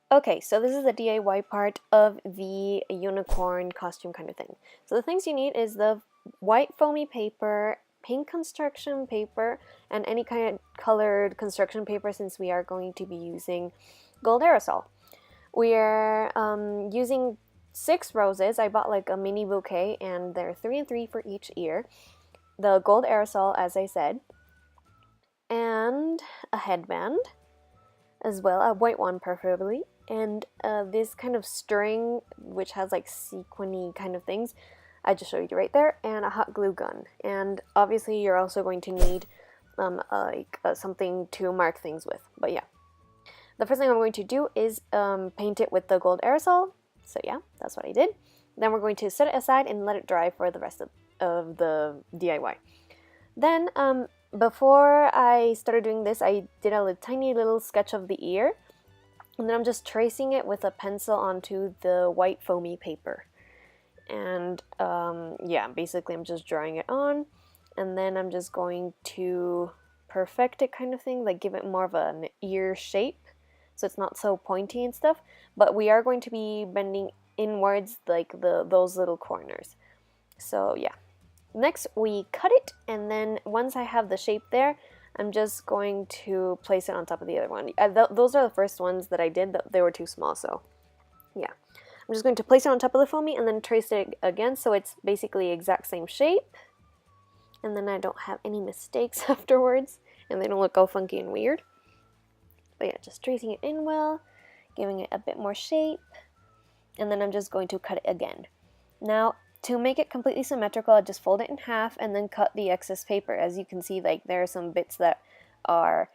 Okay, so this is the DIY part of the unicorn costume kind of thing. So the things you need is the white foamy paper, pink construction paper, and any kind of colored construction paper since we are going to be using gold aerosol. We are using 6 roses. I bought like a mini bouquet and they're 3 and 3 for each ear. The gold aerosol, as I said, and a headband as well, a white one preferably, and this kind of string which has like sequiny kind of things. I just showed you right there, and a hot glue gun. And obviously you're also going to need something to mark things with. But yeah, the first thing I'm going to do is paint it with the gold aerosol. So yeah, that's what I did. Then we're going to set it aside and let it dry for the rest of the DIY. Then before I started doing this, I did a tiny little sketch of the ear, and then I'm just tracing it with a pencil onto the white foamy paper. And yeah, basically I'm just drawing it on, and then I'm just going to perfect it kind of thing, like give it more of an ear shape so it's not so pointy and stuff, but we are going to be bending inwards like those little corners. So yeah. Next, we cut it, and then once I have the shape there, I'm just going to place it on top of the other one. Those are the first ones that I did. They were too small, so yeah. I'm just going to place it on top of the foamy and then trace it again so it's basically exact same shape. And then I don't have any mistakes afterwards, and they don't look all funky and weird. But yeah, just tracing it in well, giving it a bit more shape, and then I'm just going to cut it again. Now, to make it completely symmetrical, I just fold it in half and then cut the excess paper. As you can see, like there are some bits that are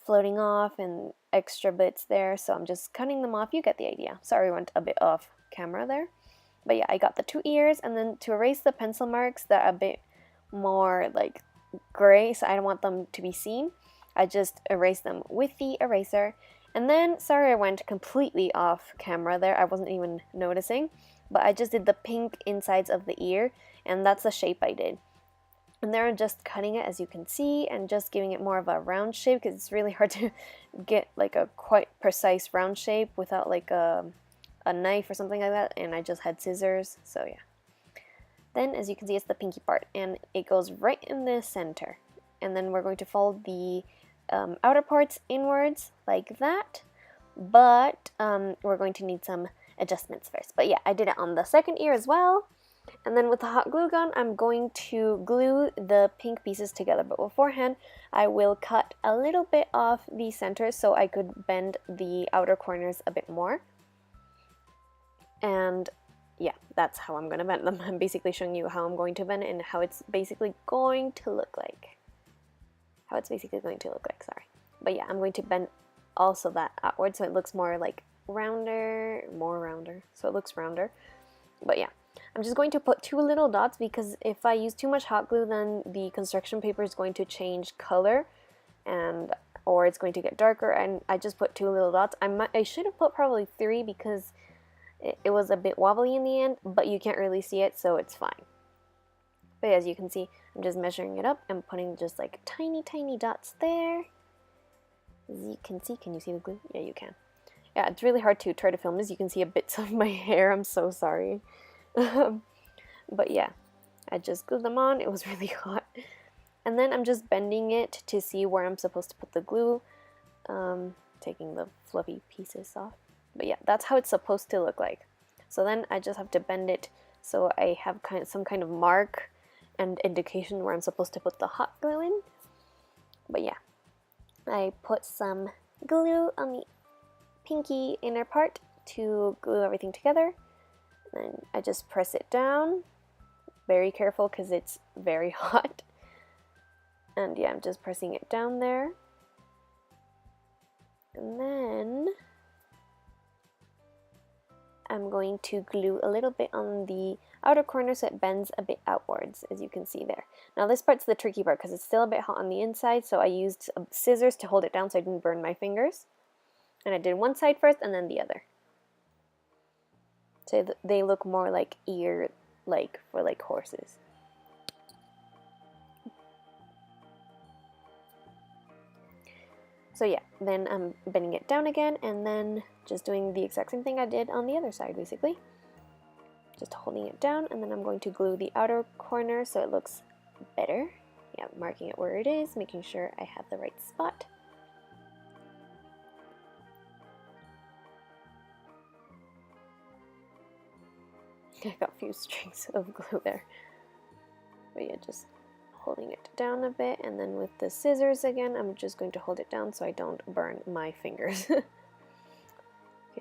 floating off and extra bits there, so I'm just cutting them off. You get the idea. Sorry, I went a bit off camera there. But yeah, I got the 2 ears, and then to erase the pencil marks that are a bit more like gray, so I don't want them to be seen, I just erase them with the eraser. And then, sorry I went completely off camera there, I wasn't even noticing, but I just did the pink insides of the ear, and that's the shape I did. And there I'm just cutting it, as you can see, and just giving it more of a round shape, because it's really hard to get like a quite precise round shape without like a knife or something like that, and I just had scissors, so yeah. Then, as you can see, it's the pinky part, and it goes right in the center. And then we're going to fold the outer parts inwards like that, but we're going to need some adjustments first. But yeah, I did it on the second ear as well. And then with the hot glue gun, I'm going to glue the pink pieces together. But beforehand, I will cut a little bit off the center so I could bend the outer corners a bit more. And yeah, that's how I'm going to bend them. I'm basically showing you how I'm going to bend it and how it's basically going to look like. Sorry. But yeah, I'm going to bend also that outward so it looks more like rounder, so it looks rounder. But yeah, I'm just going to put 2 little dots, because if I use too much hot glue, then the construction paper is going to change color, or it's going to get darker, and I just put 2 little dots. I should have put probably 3 because it was a bit wobbly in the end, but you can't really see it, so it's fine. But as you can see, I'm just measuring it up and putting just like tiny dots there. As you can see the glue? Yeah, you can. Yeah, it's really hard to try to film this. You can see a bits of my hair. I'm so sorry. But yeah, I just glued them on. It was really hot. And then I'm just bending it to see where I'm supposed to put the glue, taking the fluffy pieces off. But yeah, that's how it's supposed to look like. So then I just have to bend it so I have some kind of mark and indication where I'm supposed to put the hot glue in. But yeah, I put some glue on the pinky inner part to glue everything together. Then I just press it down. Very careful because it's very hot. And yeah, I'm just pressing it down there. And then I'm going to glue a little bit on the outer corner so it bends a bit outwards, as you can see there. Now this part's the tricky part because it's still a bit hot on the inside, so I used scissors to hold it down so I didn't burn my fingers. And I did one side first and then the other. So they look more like ear-like for like horses. So yeah, then I'm bending it down again and then just doing the exact same thing I did on the other side basically. Just holding it down, and then I'm going to glue the outer corner so it looks better. Yeah, marking it where it is, making sure I have the right spot. I got a few strings of glue there. But yeah, just holding it down a bit, and then with the scissors again, I'm just going to hold it down so I don't burn my fingers. Okay,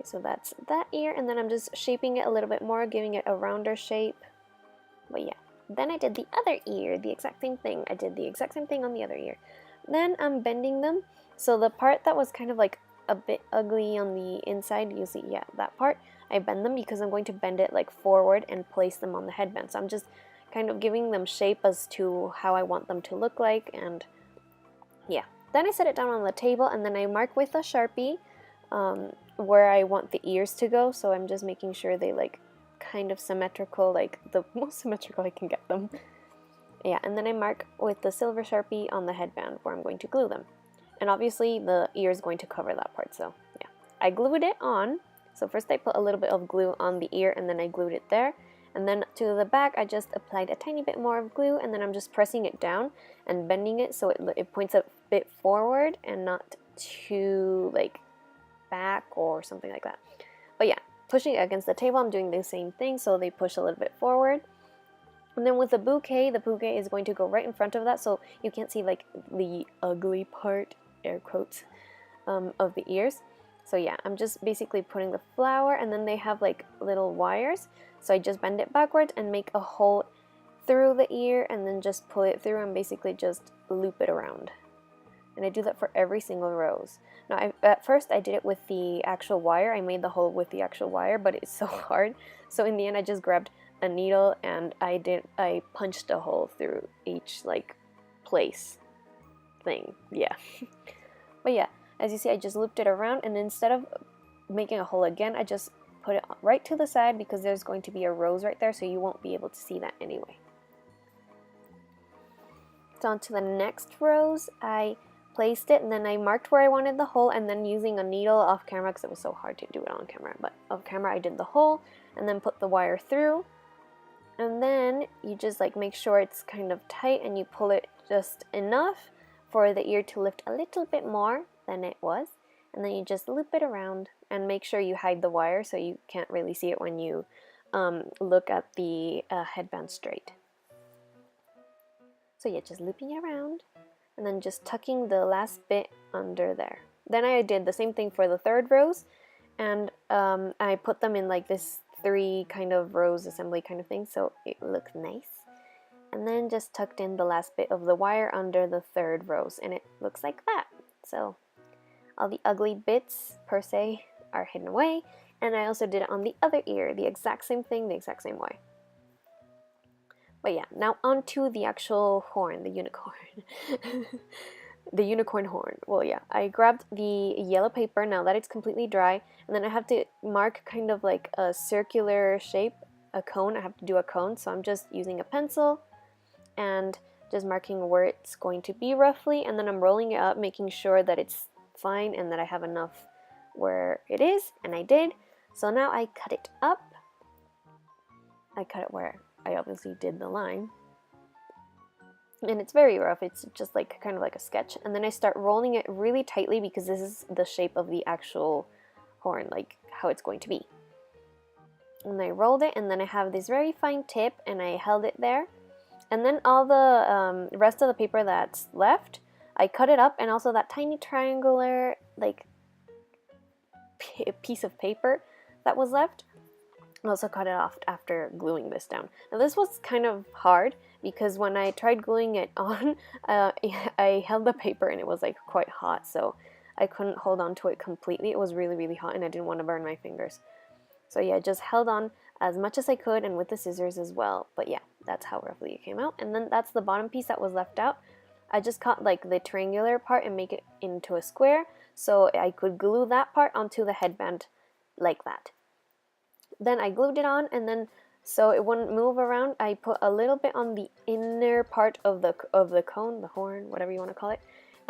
so that's that ear, and then I'm just shaping it a little bit more, giving it a rounder shape. But yeah, then I did the other ear, the exact same thing. I did the exact same thing on the other ear. Then I'm bending them, so the part that was kind of like a bit ugly on the inside, you see, yeah, that part, I bend them because I'm going to bend it like forward and place them on the headband. So I'm just kind of giving them shape as to how I want them to look like, and yeah. Then I set it down on the table, and then I mark with a Sharpie where I want the ears to go, so I'm just making sure they like kind of symmetrical, like the most symmetrical I can get them. Yeah, and then I mark with the silver Sharpie on the headband where I'm going to glue them. And obviously the ear is going to cover that part, so yeah. I glued it on, so first I put a little bit of glue on the ear and then I glued it there. And then to the back I just applied a tiny bit more of glue, and then I'm just pressing it down and bending it so it points a bit forward and not too like back or something like that. But yeah, pushing it against the table, I'm doing the same thing, so they push a little bit forward. And then with the bouquet is going to go right in front of that, so you can't see like the ugly part, air quotes, of the ears. So yeah, I'm just basically putting the flower, and then they have like little wires, so I just bend it backwards and make a hole through the ear and then just pull it through and basically just loop it around. And I do that for every single rose. Now, at first I did it with the actual wire. I made the hole with the actual wire, but it's so hard. So in the end, I just grabbed a needle and I punched a hole through each like place thing. Yeah. But yeah, as you see, I just looped it around, and instead of making a hole again, I just put it right to the side because there's going to be a rose right there, so you won't be able to see that anyway. So on to the next rose, I placed it and then I marked where I wanted the hole, and then using a needle off camera because it was so hard to do it on camera, but off camera I did the hole and then put the wire through, and then you just like make sure it's kind of tight and you pull it just enough for the ear to lift a little bit more than it was, and then you just loop it around and make sure you hide the wire so you can't really see it when you look at the headband straight. So yeah, just looping it around and then just tucking the last bit under there. Then I did the same thing for the third rose, and I put them in like this 3 kind of rose assembly kind of thing so it looks nice. And then just tucked in the last bit of the wire under the third rose, and it looks like that. So all the ugly bits per se are hidden away, and I also did it on the other ear, the exact same thing, the exact same way. But yeah, now onto the actual horn, the unicorn. The unicorn horn. Well, yeah, I grabbed the yellow paper now that it's completely dry, and then I have to mark kind of like a circular shape, a cone. I have to do a cone, so I'm just using a pencil and just marking where it's going to be roughly, and then I'm rolling it up, making sure that it's fine and that I have enough where it is, and I did. So now I cut it up. I cut it where I obviously did the line, and it's very rough. It's just like kind of like a sketch, and then I start rolling it really tightly because this is the shape of the actual horn, like how it's going to be. And I rolled it, and then I have this very fine tip, and I held it there, and then all the rest of the paper that's left, I cut it up, and also that tiny triangular like piece of paper that was left, I also cut it off after gluing this down. Now this was kind of hard because when I tried gluing it on, I held the paper and it was like quite hot, so I couldn't hold on to it completely. It was really, really hot and I didn't want to burn my fingers. So yeah, I just held on as much as I could, and with the scissors as well. But yeah, that's how roughly it came out. And then that's the bottom piece that was left out. I just cut like the triangular part and make it into a square so I could glue that part onto the headband like that. Then I glued it on, and then so it wouldn't move around, I put a little bit on the inner part of the cone, the horn, whatever you want to call it,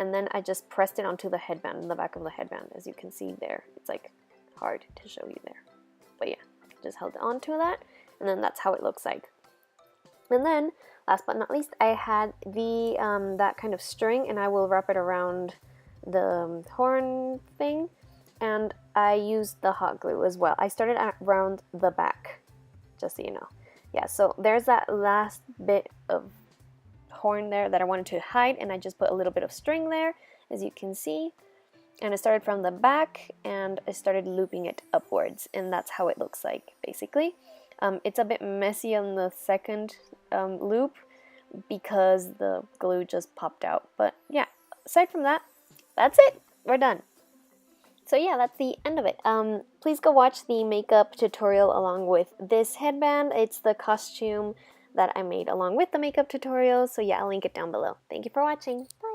and then I just pressed it onto the headband, the back of the headband, as you can see there. It's like hard to show you there, but yeah, just held onto that, and then that's how it looks like. And then last but not least, I had the that kind of string, and I will wrap it around the horn thing, and I used the hot glue as well. I started around the back, just so you know. Yeah, so there's that last bit of horn there that I wanted to hide, and I just put a little bit of string there, as you can see, and I started from the back and I started looping it upwards, and that's how it looks like basically. It's a bit messy on the second loop because the glue just popped out, but yeah, aside from that, that's it, we're done. So yeah, that's the end of it. Please go watch the makeup tutorial along with this headband. It's the costume that I made along with the makeup tutorial, so yeah, I'll link it down below. Thank you for watching. Bye!